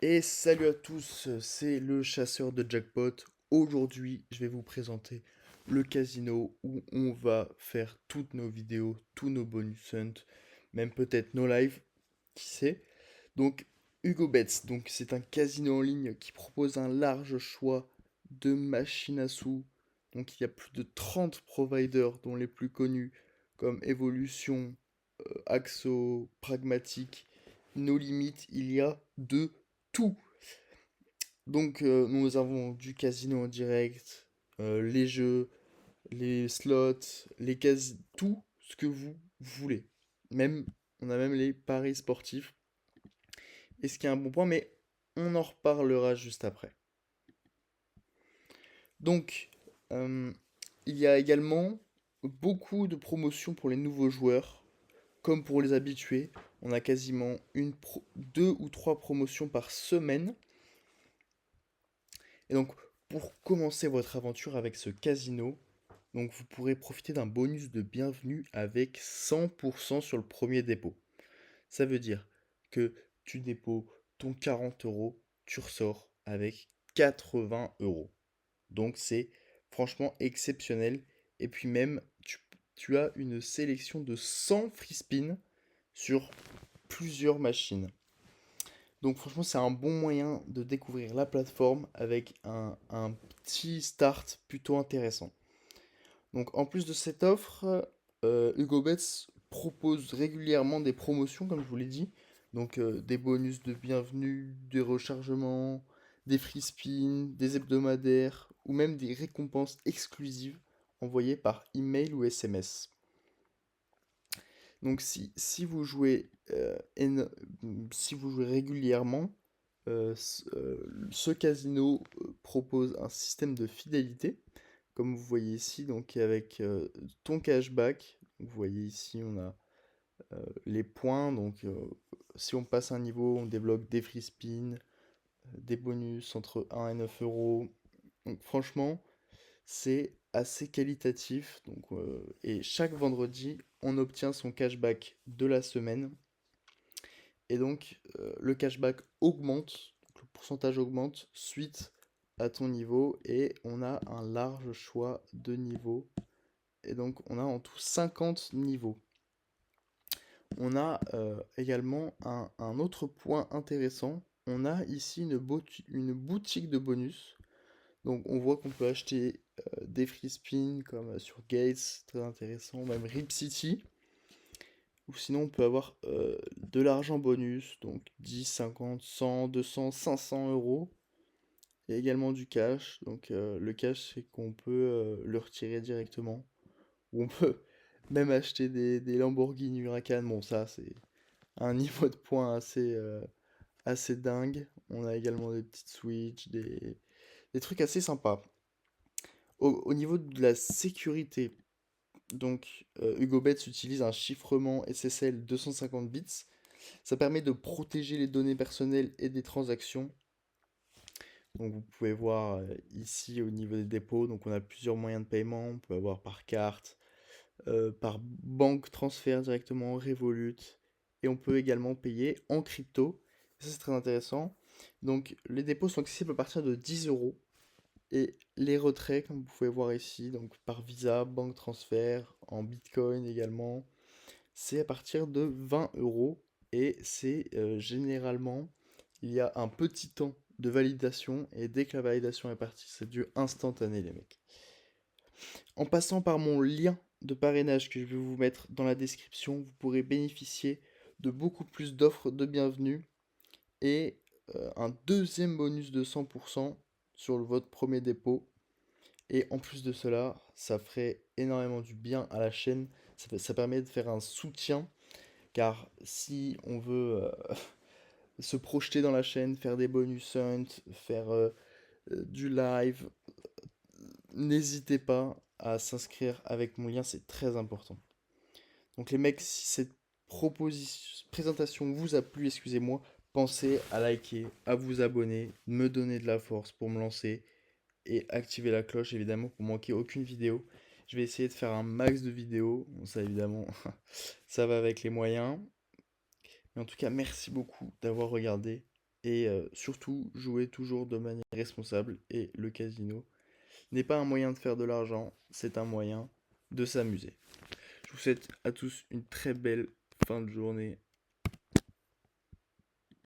Et salut à tous, c'est le chasseur de jackpot. Aujourd'hui, je vais vous présenter le casino où on va faire toutes nos vidéos, tous nos bonus hunt, même peut-être nos lives, qui sait. Donc, Hugo Bets, donc c'est un casino en ligne qui propose un large choix de machines à sous. Donc, il y a plus de 30 providers, dont les plus connus comme Evolution, Axo, Pragmatic, No Limit. Il y a de tout. Donc, nous avons du casino en direct, les jeux, les slots, tout ce que vous voulez. Même, on a même les paris sportifs. Et ce qui est un bon point, mais on en reparlera juste après. Donc, euh, il y a également beaucoup de promotions pour les nouveaux joueurs, comme pour les habitués. On a quasiment deux ou trois promotions par semaine. Et donc, pour commencer votre aventure avec ce casino, donc vous pourrez profiter d'un bonus de bienvenue avec 100% sur le premier dépôt. Ça veut dire que tu déposes ton 40 euros, tu ressors avec 80 euros. Donc c'est franchement exceptionnel. Et puis même, tu as une sélection de 100 free spin sur plusieurs machines. Donc franchement, c'est un bon moyen de découvrir la plateforme avec un petit start plutôt intéressant. Donc en plus de cette offre, Hugo Bets propose régulièrement des promotions, comme je vous l'ai dit. Donc des bonus de bienvenue, des rechargements, des free spins, des hebdomadaires ou même des récompenses exclusives envoyées par email ou SMS. Donc si vous jouez régulièrement, ce casino propose un système de fidélité, comme vous voyez ici, donc avec ton cashback. Vous voyez ici, on a les points. Donc si on passe un niveau, on débloque des free spins, des bonus entre 1 et 9 euros. Donc franchement, c'est assez qualitatif. Donc, et chaque vendredi, on obtient son cashback de la semaine. Et donc, le cashback augmente, donc le pourcentage augmente suite à ton niveau. Et on a un large choix de niveaux. Et donc, on a en tout 50 niveaux. On a également un autre point intéressant. On a ici une boutique de bonus. Donc on voit qu'on peut acheter des free spins comme sur Gates, très intéressant, même Rip City. Ou sinon on peut avoir de l'argent bonus, donc 10, 50, 100, 200, 500 euros. Il y a également du cash. Donc le cash c'est qu'on peut le retirer directement. Ou on peut même acheter des Lamborghini Huracan. Bon ça c'est un niveau de points assez dingue. On a également des petites Switch, des trucs assez sympas. Au niveau de la sécurité, donc Hugo Bets utilise un chiffrement SSL 250 bits. Ça permet de protéger les données personnelles et des transactions. Donc vous pouvez voir ici au niveau des dépôts, donc on a plusieurs moyens de paiement. On peut avoir par carte, par banque transfert directement, Revolut. Et on peut également payer en crypto. Ça c'est très intéressant. Donc les dépôts sont accessibles à partir de 10 euros. Et les retraits, comme vous pouvez voir ici, donc par Visa, banque transfert, en Bitcoin également, c'est à partir de 20 euros. Et c'est généralement, il y a un petit temps de validation. Et dès que la validation est partie, c'est du instantané, les mecs. En passant par mon lien de parrainage que je vais vous mettre dans la description, vous pourrez bénéficier de beaucoup plus d'offres de bienvenue et un deuxième bonus de 100% sur votre premier dépôt. Et en plus de cela, ça ferait énormément du bien à la chaîne. Ça permet de faire un soutien, car si on veut se projeter dans la chaîne, faire des bonus hunt, faire du live, n'hésitez pas à s'inscrire avec mon lien, c'est très important. Donc les mecs, si cette présentation vous a plu, excusez-moi, pensez à liker, à vous abonner, me donner de la force pour me lancer et activer la cloche évidemment pour manquer aucune vidéo. Je vais essayer de faire un max de vidéos. Bon, ça évidemment, ça va avec les moyens. Mais en tout cas, merci beaucoup d'avoir regardé et surtout jouez toujours de manière responsable et le casino n'est pas un moyen de faire de l'argent, c'est un moyen de s'amuser. Je vous souhaite à tous une très belle fin de journée